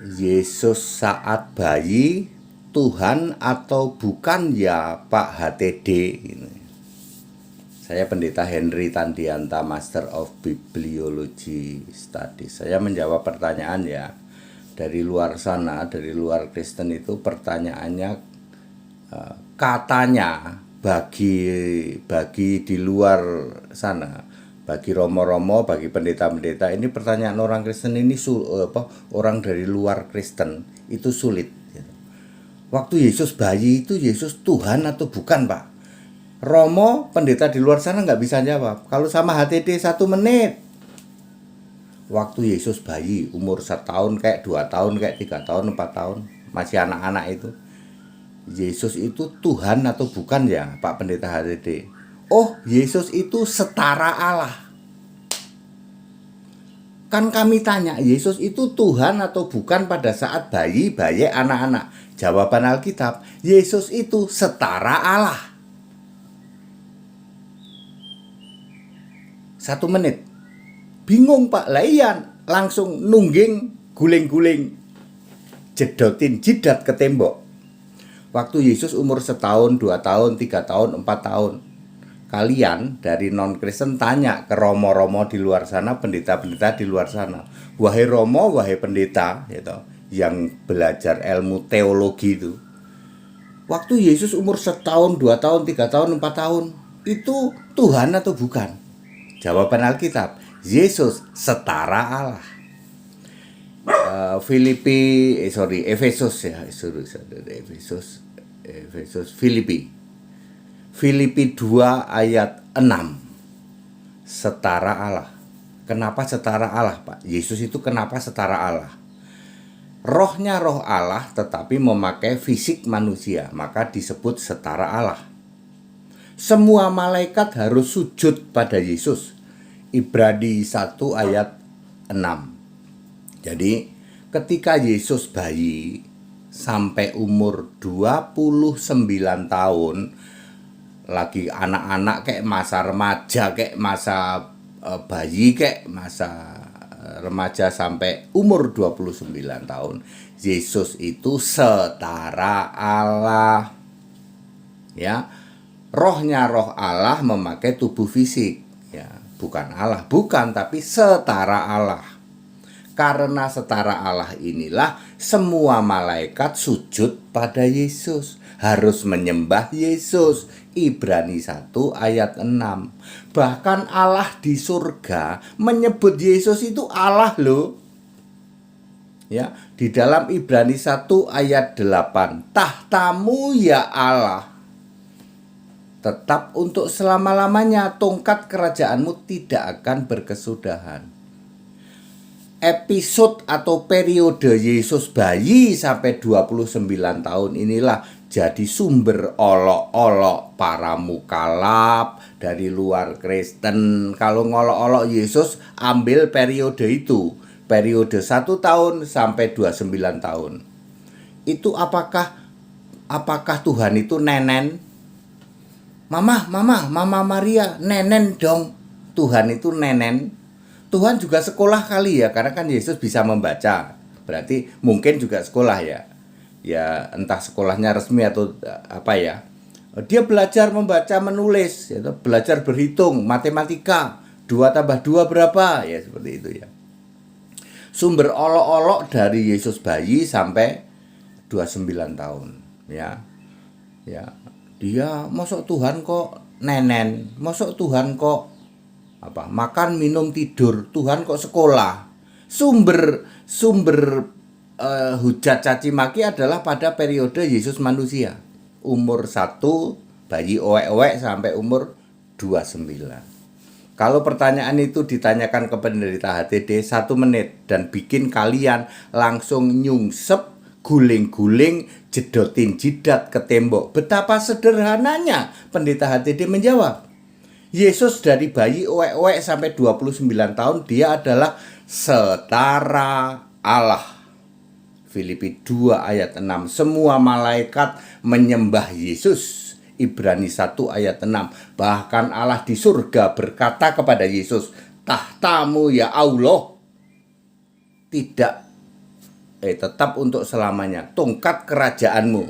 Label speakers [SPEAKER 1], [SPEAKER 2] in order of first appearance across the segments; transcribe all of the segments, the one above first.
[SPEAKER 1] Yesus saat bayi Tuhan atau bukan ya Pak HTD ini. Saya Pendeta Henry Tandianta, Master of Bibliology Studies. Saya menjawab pertanyaan ya. Dari luar sana, dari luar Kristen itu pertanyaannya katanya bagi di luar sana, bagi romo-romo, bagi pendeta-pendeta, ini pertanyaan orang Kristen ini orang dari luar Kristen itu sulit. Waktu Yesus bayi itu Yesus Tuhan atau bukan, Pak? Romo, pendeta di luar sana nggak bisa jawab. Kalau sama HTD 1 menit. Waktu Yesus bayi umur 1 tahun, kayak 2 tahun, kayak 3 tahun, 4 tahun, masih anak-anak itu, Yesus itu Tuhan atau bukan ya Pak Pendeta HTD? Oh, Yesus itu setara Allah. Kan kami tanya, Yesus itu Tuhan atau bukan pada saat bayi, anak-anak? Jawaban Alkitab, Yesus itu setara Allah. 1 menit. Bingung Pak, laian langsung nungging, guling-guling, jedotin jidat ke tembok. Waktu Yesus umur 1 tahun, 2 tahun, 3 tahun, 4 tahun. Kalian dari non-Kristen tanya ke romo-romo di luar sana, pendeta-pendeta di luar sana. Wahai romo, wahai pendeta, gitu, yang belajar ilmu teologi itu. Waktu Yesus umur 1 tahun, 2 tahun, 3 tahun, 4 tahun, itu Tuhan atau bukan? Jawaban Alkitab, Yesus setara Allah. Filipi 2 ayat 6. Setara Allah. Kenapa setara Allah, Pak? Yesus itu kenapa setara Allah? Rohnya roh Allah tetapi memakai fisik manusia, maka disebut setara Allah. Semua malaikat harus sujud pada Yesus. Ibrani 1 ayat 6. Jadi ketika Yesus bayi sampai umur 29 tahun, lagi anak-anak kayak masa remaja, kayak masa bayi, kayak masa remaja sampai umur 29 tahun, Yesus itu setara Allah. Ya. Rohnya roh Allah memakai tubuh fisik, ya, bukan Allah, bukan, tapi setara Allah. Karena setara Allah inilah semua malaikat sujud pada Yesus, harus menyembah Yesus. Ibrani 1 ayat 6. Bahkan Allah di surga menyebut Yesus itu Allah loh. Ya, di dalam Ibrani 1 ayat 8, tahtamu ya Allah tetap untuk selama-lamanya, tongkat kerajaanmu tidak akan berkesudahan. Episode atau periode Yesus bayi sampai 29 tahun inilah jadi sumber olok-olok para mukalaf dari luar Kristen. Kalau ngolok-olok Yesus, ambil periode itu, periode 1 tahun sampai 29 tahun. Itu apakah Tuhan itu nenen? Mama Maria, nenen dong. Tuhan itu nenen. Tuhan juga sekolah kali ya, karena kan Yesus bisa membaca. Berarti mungkin juga sekolah ya. Ya entah sekolahnya resmi atau apa ya. Dia belajar membaca, menulis, ya, belajar berhitung, matematika. 2 tambah 2 berapa? Ya seperti itu ya. Sumber olok-olok dari Yesus bayi sampai 29 tahun. Ya. Dia masuk Tuhan kok nenen, masuk Tuhan kok makan minum tidur, Tuhan kok sekolah. Sumber hujat caci maki adalah pada periode Yesus manusia, umur 1 bayi owek-owek sampai umur 29. Kalau pertanyaan itu ditanyakan ke penderita HTD 1 menit dan bikin kalian langsung nyungsep, guling-guling, jedotin jidat ke tembok. Betapa sederhananya pendeta HTD menjawab. Yesus dari bayi owek-owek sampai 29 tahun, dia adalah setara Allah. Filipi 2 ayat 6. Semua malaikat menyembah Yesus. Ibrani 1 ayat 6. Bahkan Allah di surga berkata kepada Yesus, tahtamu ya Allah. Tidak tetap untuk selamanya. Tongkat kerajaanmu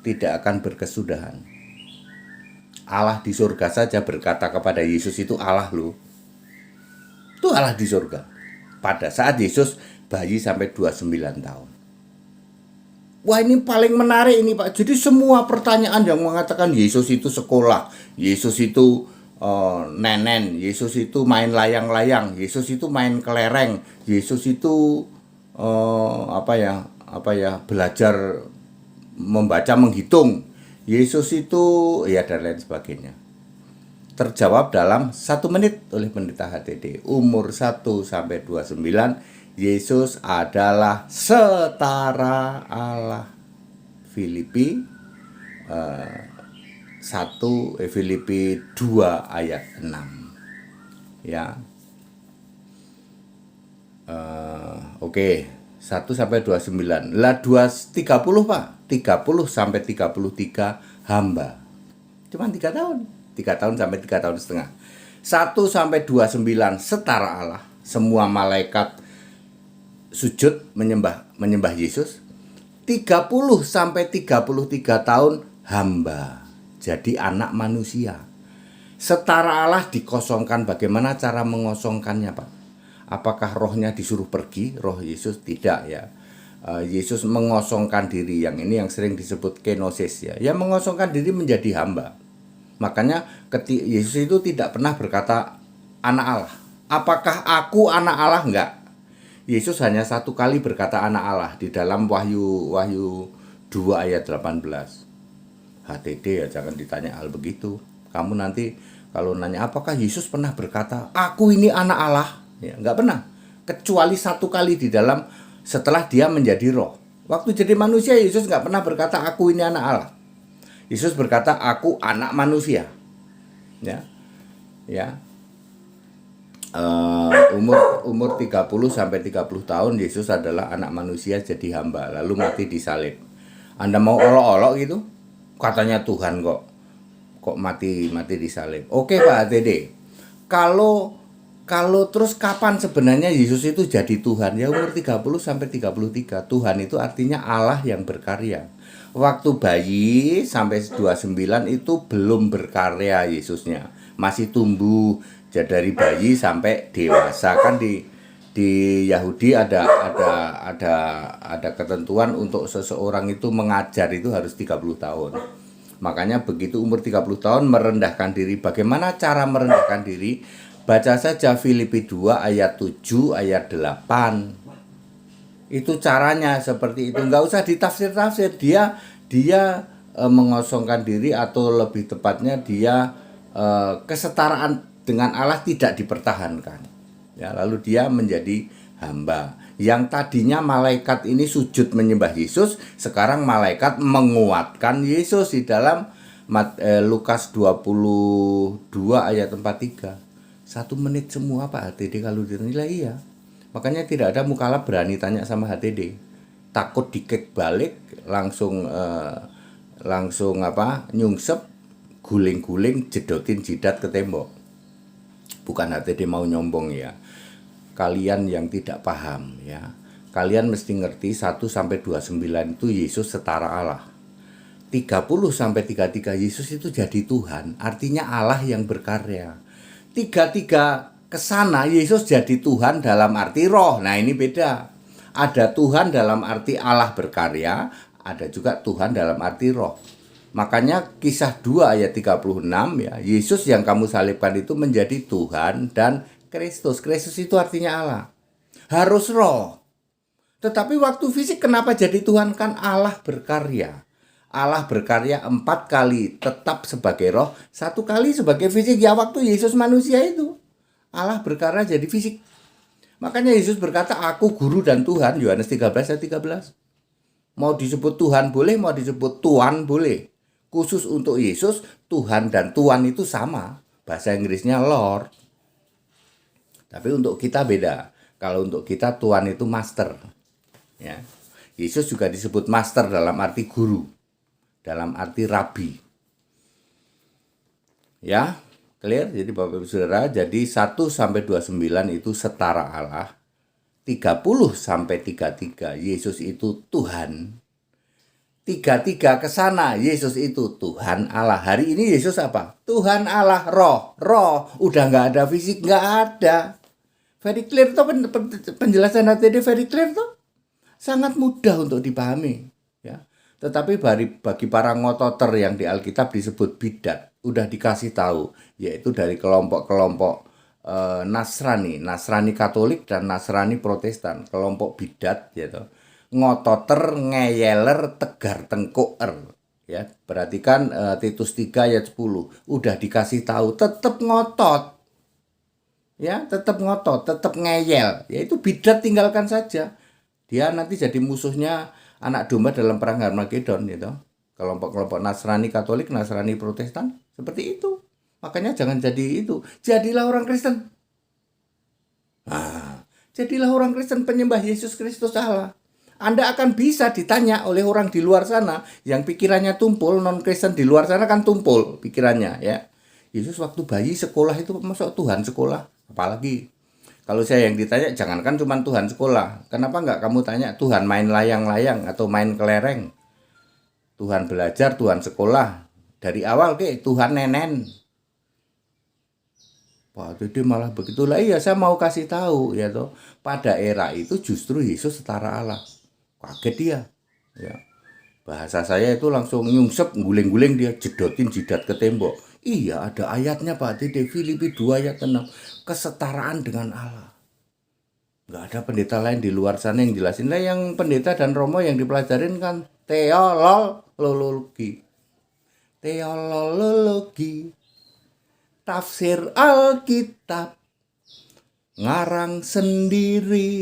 [SPEAKER 1] tidak akan berkesudahan. Allah di surga saja berkata kepada Yesus, itu Allah loh. Itu Allah di surga. Pada saat Yesus bayi sampai 29 tahun. Wah, ini paling menarik ini Pak. Jadi semua pertanyaan yang mengatakan Yesus itu sekolah, Yesus itu nenen, Yesus itu main layang-layang, Yesus itu main kelereng, Yesus itu belajar membaca menghitung, Yesus itu ya dan lain sebagainya. Terjawab dalam 1 menit oleh pendeta HTD. Umur 1 sampai 29, Yesus adalah setara Allah. Filipi 2 ayat 6. Ya. Oke, 1 sampai 29. Lah 30 Pak. 30 sampai 33 hamba. Cuman 3 tahun. 3 tahun sampai 3 tahun setengah. 1 sampai 29 setara Allah. Semua malaikat sujud menyembah Yesus. 30 sampai 33 tahun hamba. Jadi anak manusia. Setara Allah dikosongkan. Bagaimana cara mengosongkannya Pak? Apakah rohnya disuruh pergi? Roh Yesus tidak ya. Yesus mengosongkan diri. Yang ini yang sering disebut kenosis ya. Yang mengosongkan diri menjadi hamba. Makanya Yesus itu tidak pernah berkata anak Allah. Apakah aku anak Allah? Enggak. Yesus hanya 1 kali berkata anak Allah di dalam Wahyu 2 ayat 18. HTD ya jangan ditanya hal begitu. Kamu nanti kalau nanya apakah Yesus pernah berkata aku ini anak Allah? Ya, enggak pernah. Kecuali 1 kali di dalam setelah dia menjadi roh. Waktu jadi manusia Yesus enggak pernah berkata aku ini anak Allah. Yesus berkata aku anak manusia. Ya. Ya. Umur 30 sampai 30 tahun Yesus adalah anak manusia jadi hamba lalu mati disalib. Anda mau olok-olok gitu? Katanya Tuhan kok mati disalib. Oke Pak HTD. Kalau terus kapan sebenarnya Yesus itu jadi Tuhan? Ya umur 30 sampai 33. Tuhan itu artinya Allah yang berkarya. Waktu bayi sampai 29 itu belum berkarya Yesusnya. Masih tumbuh. Jadi dari bayi sampai dewasa kan di Yahudi ada ketentuan untuk seseorang itu mengajar itu harus 30 tahun. Makanya begitu umur 30 tahun merendahkan diri. Bagaimana cara merendahkan diri? Baca saja Filipi 2 ayat 7 ayat 8. Itu caranya seperti itu. Enggak usah ditafsir-tafsir. Dia mengosongkan diri atau lebih tepatnya dia kesetaraan dengan Allah tidak dipertahankan. Ya, lalu dia menjadi hamba. Yang tadinya malaikat ini sujud menyembah Yesus, sekarang malaikat menguatkan Yesus di dalam Lukas 22 ayat 43. 1 menit semua Pak HTD kalau dinilai iya. Makanya tidak ada mukalaf berani tanya sama HTD. Takut dikek balik, langsung nyungsep, guling-guling, jedotin jidat ke tembok. Bukan HTD mau nyombong ya. Kalian yang tidak paham ya. Kalian mesti ngerti 1 sampai 29 itu Yesus setara Allah. 30 sampai 33 Yesus itu jadi Tuhan, artinya Allah yang berkarya. 33 ke sana Yesus jadi Tuhan dalam arti roh. Nah, ini beda. Ada Tuhan dalam arti Allah berkarya, ada juga Tuhan dalam arti roh. Makanya Kisah 2 ayat 36 ya, Yesus yang kamu salibkan itu menjadi Tuhan dan Kristus. Kristus itu artinya Allah. Harus roh. Tetapi waktu fisik kenapa jadi Tuhan? Kan Allah berkarya. Allah berkarya 4 kali tetap sebagai roh, 1 kali sebagai fisik. Ya waktu Yesus manusia itu Allah berkarya jadi fisik. Makanya Yesus berkata aku guru dan Tuhan. Yohanes 13 ayat 13. Mau disebut Tuhan boleh, mau disebut Tuan boleh. Khusus untuk Yesus, Tuhan dan Tuan itu sama. Bahasa Inggrisnya Lord. Tapi untuk kita beda. Kalau untuk kita Tuan itu master. Ya. Yesus juga disebut master dalam arti guru. Dalam arti rabi. Ya, clear? Jadi Bapak Ibu Saudara, jadi 1 sampai 29 itu setara Allah. 30 sampai 33 Yesus itu Tuhan. 33 ke sana Yesus itu Tuhan Allah. Hari ini Yesus apa? Tuhan Allah, roh. Roh, udah nggak ada fisik, nggak ada. Very clear tuh penjelasan HTD very clear tuh. Sangat mudah untuk dipahami, ya. Tetapi bagi para ngototer yang di Alkitab disebut bidat, udah dikasih tahu, yaitu dari kelompok-kelompok Nasrani Katolik dan Nasrani Protestan, kelompok bidat, gitu. Ngototer, ngeyeler, tegar tengkoer, ya. Perhatikan Titus 3 ayat 10, udah dikasih tahu, tetap ngotot, ya, tetap ngotot, tetap ngeyel, yaitu bidat tinggalkan saja. Dia nanti jadi musuhnya anak domba dalam perang Harmagedon, gitu. Kelompok-kelompok Nasrani Katolik, Nasrani Protestan, seperti itu. Makanya jangan jadi itu. Jadilah orang Kristen. Nah, jadilah orang Kristen penyembah Yesus Kristus Allah. Anda akan bisa ditanya oleh orang di luar sana yang pikirannya tumpul, non-Kristen di luar sana kan tumpul pikirannya, ya. Yesus waktu bayi sekolah itu masuk Tuhan sekolah, apalagi kalau saya yang ditanya, jangankan cuma Tuhan sekolah. Kenapa nggak kamu tanya Tuhan main layang-layang atau main kelereng? Tuhan belajar, Tuhan sekolah. Dari awal Tuhan nenen. Pak Dede malah begitulah. Iya, saya mau kasih tahu, ya toh. Pada era itu justru Yesus setara Allah. Kaget dia, ya. Bahasa saya itu langsung nyungsep, guling-guling dia, jedotin jidat ke tembok. Iya, ada ayatnya Pak Dede, Filipi 2 ayat 6. Kesetaraan dengan Allah. Nggak ada pendeta lain di luar sana yang jelasin. Lah yang pendeta dan romo yang dipelajarin kan teologi. Teologi. Tafsir Alkitab. Ngarang sendiri.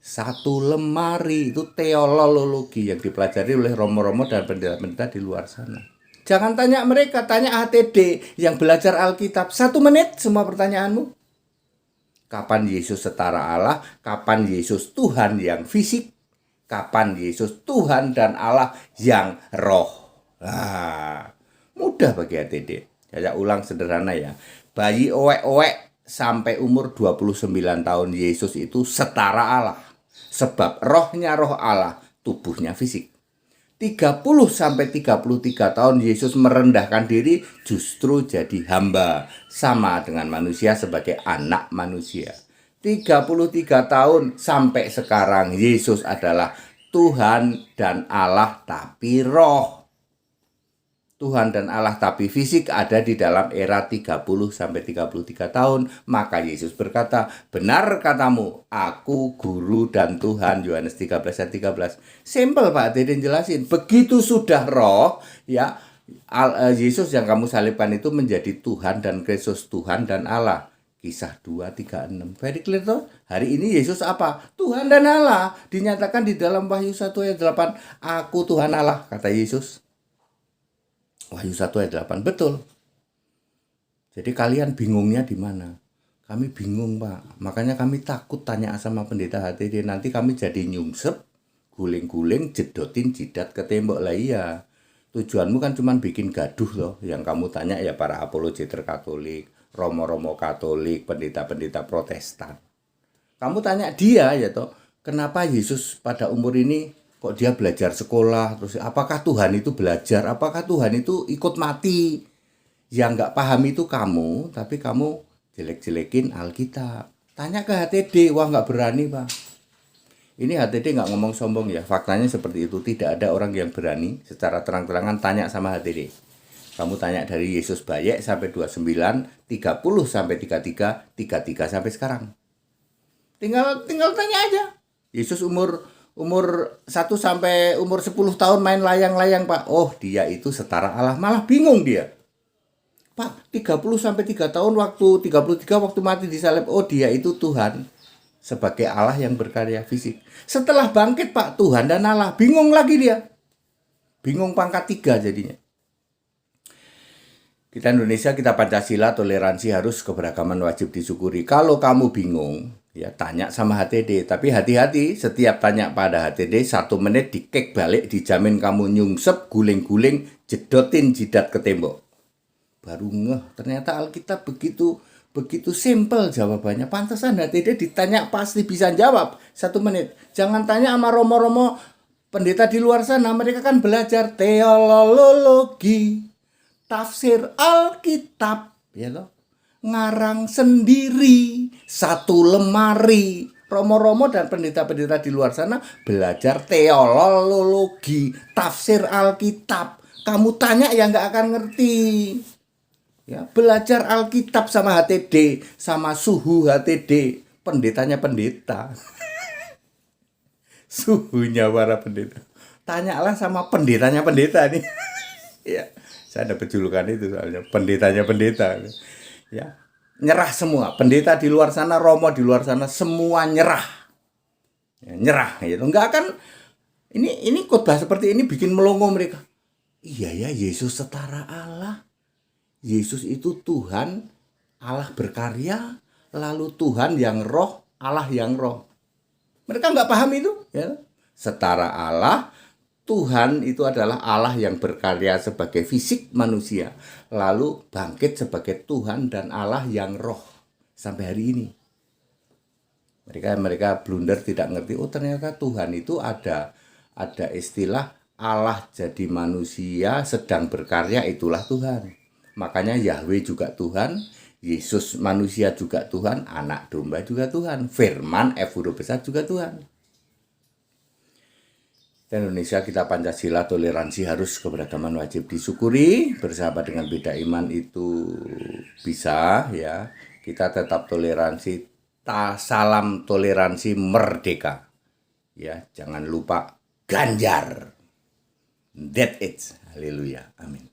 [SPEAKER 1] Satu lemari, itu teologi yang dipelajari oleh romo-romo dan pendeta-pendeta di luar sana. Jangan tanya mereka, tanya HTD yang belajar Alkitab. 1 menit semua pertanyaanmu. Kapan Yesus setara Allah? Kapan Yesus Tuhan yang fisik? Kapan Yesus Tuhan dan Allah yang roh? Nah, mudah bagi HTD. Saya ulang sederhana ya. Bayi owek-owek sampai umur 29 tahun Yesus itu setara Allah. Sebab rohnya roh Allah, tubuhnya fisik. 30 sampai 33 tahun Yesus merendahkan diri justru jadi hamba. Sama dengan manusia sebagai anak manusia. 33 tahun sampai sekarang Yesus adalah Tuhan dan Allah tapi roh. Tuhan dan Allah tapi fisik ada di dalam era 30 sampai 33 tahun. Maka Yesus berkata, benar katamu, aku guru dan Tuhan. Yohanes 13 ayat 13. Simple Pak Deden jelasin. Begitu sudah roh, ya, Yesus yang kamu salibkan itu menjadi Tuhan dan Kristus, Tuhan dan Allah. Kisah 2:36. Very clear toh? Hari ini Yesus apa? Tuhan dan Allah. Dinyatakan di dalam Wahyu 1 ayat 8. Aku Tuhan Allah, kata Yesus. Wahyu 1 ayat 8, betul. Jadi kalian bingungnya di mana? Kami bingung Pak, makanya kami takut tanya sama pendeta HTD. Nanti kami jadi nyungsep, guling-guling, jedotin jidat ke tembok. Lah iya, tujuanmu kan cuma bikin gaduh loh. Yang kamu tanya ya para apologeter Katolik, romo-romo Katolik, pendeta-pendeta Protestan. Kamu tanya dia ya toh, kenapa Yesus pada umur ini kok dia belajar sekolah, terus apakah Tuhan itu belajar, apakah Tuhan itu ikut mati? Yang nggak paham itu kamu, tapi kamu jelek-jelekin Alkitab. Tanya ke HTD, wah nggak berani Pak. Ini HTD nggak ngomong sombong ya, faktanya seperti itu. Tidak ada orang yang berani secara terang-terangan tanya sama HTD. Kamu tanya dari Yesus Bayek sampai 29, 30 sampai 33, 33 sampai sekarang. Tinggal tanya aja. Yesus umur 1 sampai umur 10 tahun main layang-layang Pak. Oh dia itu setara Allah. Malah bingung dia. Pak 30 sampai 3 tahun waktu 33 waktu mati disalib. Oh dia itu Tuhan sebagai Allah yang berkarya fisik. Setelah bangkit Pak, Tuhan dan Allah. Bingung lagi dia. Bingung pangkat 3 jadinya. Kita Indonesia, kita Pancasila, toleransi harus, keberagaman wajib disyukuri. Kalau kamu bingung, ya tanya sama HTD. Tapi hati-hati, setiap tanya pada HTD 1 menit dikek balik, dijamin kamu nyungsep, guling-guling, jedotin jidat ke tembok. Baru ngeh, ternyata Alkitab begitu Begitu simpel jawabannya. Pantesan HTD ditanya pasti bisa jawab 1 menit. Jangan tanya sama romo-romo pendeta di luar sana. Mereka kan belajar teologi, tafsir Alkitab, ya loh. Ngarang sendiri 1 lemari. Romo-romo dan pendeta-pendeta di luar sana belajar teologi, tafsir Alkitab. Kamu tanya ya nggak akan ngerti. Ya, belajar Alkitab sama HTD, sama suhu HTD, pendetanya pendeta. Suhunya para pendeta. Tanyalah sama pendetanya pendeta nih. Ya, saya dapat julukan itu soalnya pendetanya pendeta. Ya, nyerah semua. Pendeta di luar sana, romo di luar sana, semua nyerah. Ya, nyerah gitu. Enggak akan ini khotbah seperti ini bikin melongo mereka. Iya ya, Yesus setara Allah. Yesus itu Tuhan, Allah berkarya, lalu Tuhan yang roh, Allah yang roh. Mereka nggak paham itu. Ya. Setara Allah, Tuhan itu adalah Allah yang berkarya sebagai fisik manusia, lalu bangkit sebagai Tuhan dan Allah yang roh sampai hari ini. Mereka blunder, tidak ngerti. Oh ternyata Tuhan itu ada istilah Allah jadi manusia sedang berkarya, itulah Tuhan. Makanya Yahweh juga Tuhan, Yesus manusia juga Tuhan, anak domba juga Tuhan, firman F huruf besar juga Tuhan. Di Indonesia kita Pancasila, toleransi harus, keberagaman wajib disyukuri, bersahabat dengan beda iman itu bisa ya. Kita tetap toleransi, salam toleransi merdeka. Ya, jangan lupa Ganjar. That's it. Haleluya. Amin.